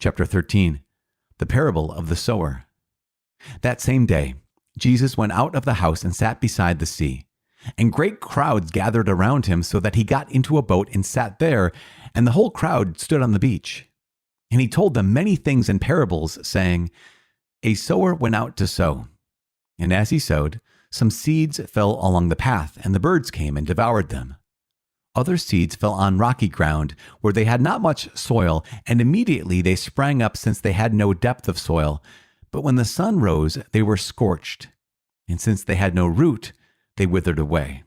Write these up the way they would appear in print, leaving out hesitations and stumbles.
Chapter 13. The Parable of the Sower. That same day, Jesus went out of the house and sat beside the sea. And great crowds gathered around him so that he got into a boat and sat there, and the whole crowd stood on the beach. And he told them many things in parables, saying, A sower went out to sow. And as he sowed, some seeds fell along the path, and the birds came and devoured them. Other seeds fell on rocky ground, where they had not much soil, and immediately they sprang up, since they had no depth of soil. But when the sun rose, they were scorched, and since they had no root, they withered away.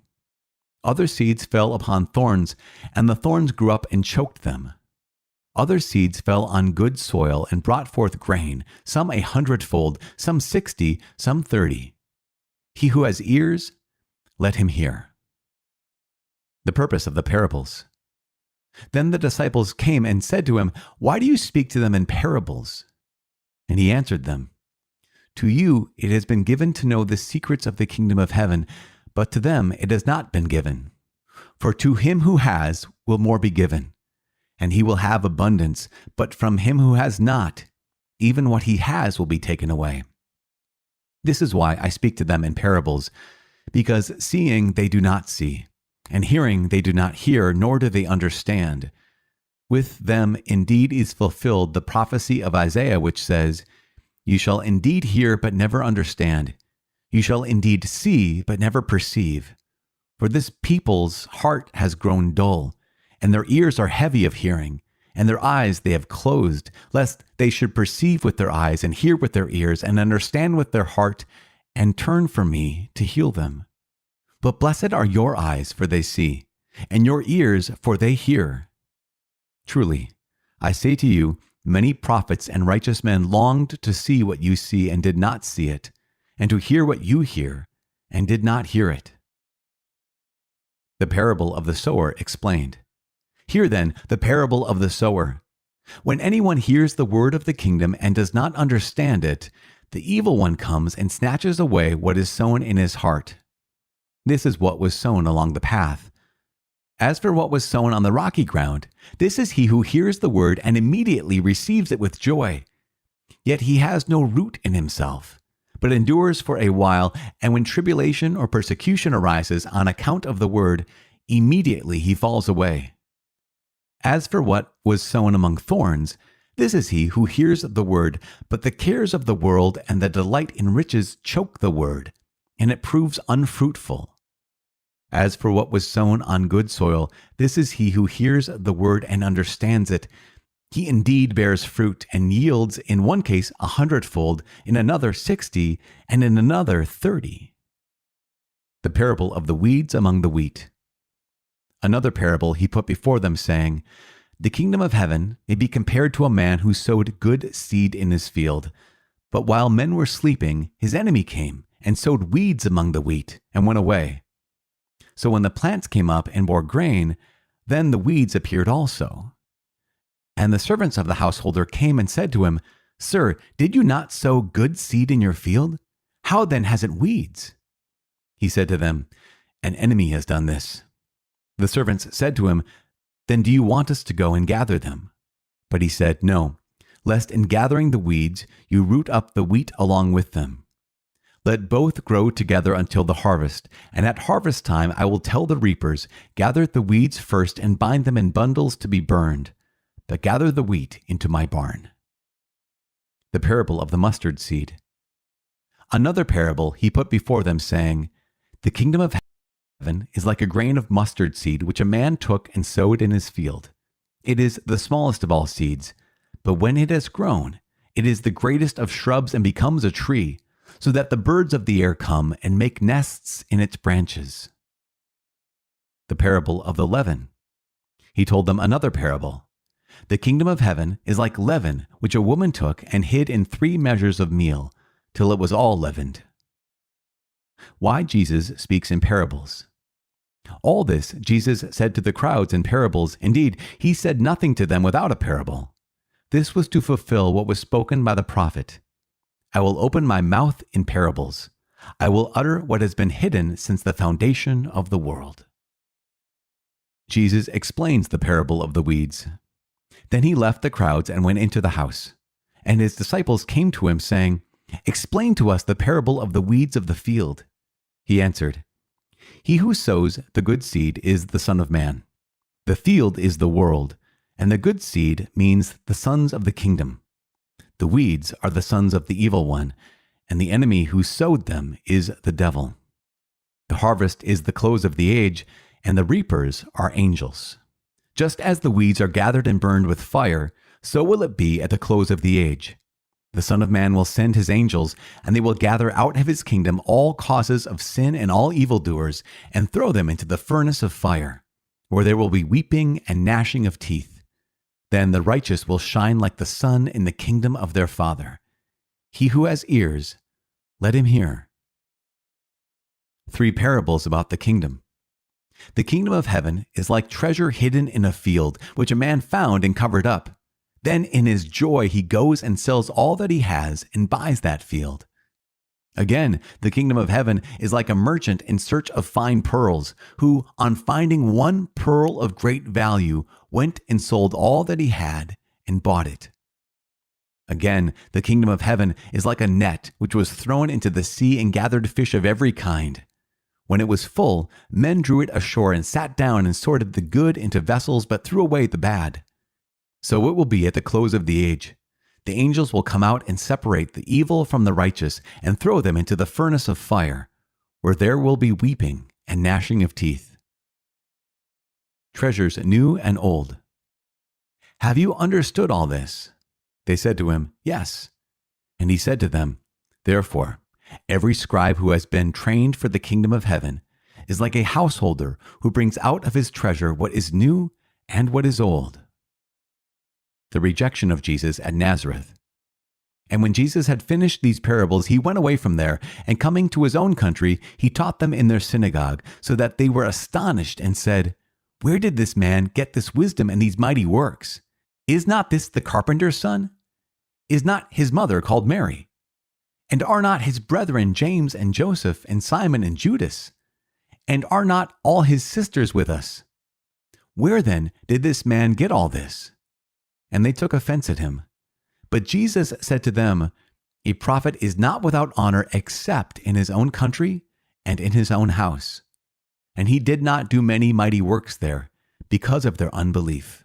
Other seeds fell upon thorns, and the thorns grew up and choked them. Other seeds fell on good soil and brought forth grain, some 100-fold, some 60, some 30. He who has ears, let him hear. The purpose of the parables. Then the disciples came and said to him, Why do you speak to them in parables? And he answered them, To you it has been given to know the secrets of the kingdom of heaven, but to them it has not been given. For to him who has will more be given, and he will have abundance, but from him who has not, even what he has will be taken away. This is why I speak to them in parables, because seeing they do not see, and hearing they do not hear, nor do they understand. With them indeed is fulfilled the prophecy of Isaiah, which says, You shall indeed hear, but never understand. You shall indeed see, but never perceive. For this people's heart has grown dull, and their ears are heavy of hearing, and their eyes they have closed, lest they should perceive with their eyes, and hear with their ears, and understand with their heart, and turn from me to heal them. But blessed are your eyes, for they see, and your ears, for they hear. Truly, I say to you, many prophets and righteous men longed to see what you see and did not see it, and to hear what you hear and did not hear it. The parable of the sower explained. Hear then the parable of the sower. When anyone hears the word of the kingdom and does not understand it, the evil one comes and snatches away what is sown in his heart. This is what was sown along the path. As for what was sown on the rocky ground, this is he who hears the word and immediately receives it with joy. Yet he has no root in himself, but endures for a while, and when tribulation or persecution arises on account of the word, immediately he falls away. As for what was sown among thorns, this is he who hears the word, but the cares of the world and the delight in riches choke the word, and it proves unfruitful. As for what was sown on good soil, this is he who hears the word and understands it. He indeed bears fruit and yields in one case 100-fold, in another 60, and in another 30. The parable of the weeds among the wheat. Another parable he put before them, saying, The kingdom of heaven may be compared to a man who sowed good seed in his field. But while men were sleeping, his enemy came and sowed weeds among the wheat, and went away. So when the plants came up and bore grain, then the weeds appeared also. And the servants of the householder came and said to him, Sir, did you not sow good seed in your field? How then has it weeds? He said to them, An enemy has done this. The servants said to him, Then do you want us to go and gather them? But he said, No, lest in gathering the weeds you root up the wheat along with them. Let both grow together until the harvest, and at harvest time I will tell the reapers, Gather the weeds first and bind them in bundles to be burned, but gather the wheat into my barn. The parable of the mustard seed. Another parable he put before them, saying, The kingdom of heaven is like a grain of mustard seed, which a man took and sowed in his field. It is the smallest of all seeds, but when it has grown, it is the greatest of shrubs and becomes a tree, so that the birds of the air come and make nests in its branches. The parable of the leaven. He told them another parable. The kingdom of heaven is like leaven, which a woman took and hid in 3 measures of meal, till it was all leavened. Why Jesus speaks in parables. All this Jesus said to the crowds in parables. Indeed, he said nothing to them without a parable. This was to fulfill what was spoken by the prophet. I will open my mouth in parables. I will utter what has been hidden since the foundation of the world. Jesus explains the parable of the weeds. Then he left the crowds and went into the house. And his disciples came to him, saying, "Explain to us the parable of the weeds of the field." He answered, "He who sows the good seed is the Son of Man. The field is the world, and the good seed means the sons of the kingdom. The weeds are the sons of the evil one, and the enemy who sowed them is the devil. The harvest is the close of the age, and the reapers are angels. Just as the weeds are gathered and burned with fire, so will it be at the close of the age. The Son of Man will send his angels, and they will gather out of his kingdom all causes of sin and all evildoers, and throw them into the furnace of fire, where there will be weeping and gnashing of teeth. Then the righteous will shine like the sun in the kingdom of their Father. He who has ears, let him hear." 3 parables about the kingdom. The kingdom of heaven is like treasure hidden in a field, which a man found and covered up. Then in his joy he goes and sells all that he has and buys that field. Again, the kingdom of heaven is like a merchant in search of fine pearls, who, on finding one pearl of great value, went and sold all that he had and bought it. Again, the kingdom of heaven is like a net which was thrown into the sea and gathered fish of every kind. When it was full, men drew it ashore and sat down and sorted the good into vessels, but threw away the bad. So it will be at the close of the age. The angels will come out and separate the evil from the righteous and throw them into the furnace of fire, where there will be weeping and gnashing of teeth. Treasures new and old. "Have you understood all this?" They said to him, "Yes." And he said to them, "Therefore, every scribe who has been trained for the kingdom of heaven is like a householder who brings out of his treasure what is new and what is old." The rejection of Jesus at Nazareth. And when Jesus had finished these parables, he went away from there, and coming to his own country, he taught them in their synagogue, so that they were astonished and said, "Where did this man get this wisdom and these mighty works? Is not this the carpenter's son? Is not his mother called Mary? And are not his brethren James and Joseph and Simon and Judas? And are not all his sisters with us? Where then did this man get all this?" And they took offense at him. But Jesus said to them, "A prophet is not without honor except in his own country and in his own house." And he did not do many mighty works there because of their unbelief.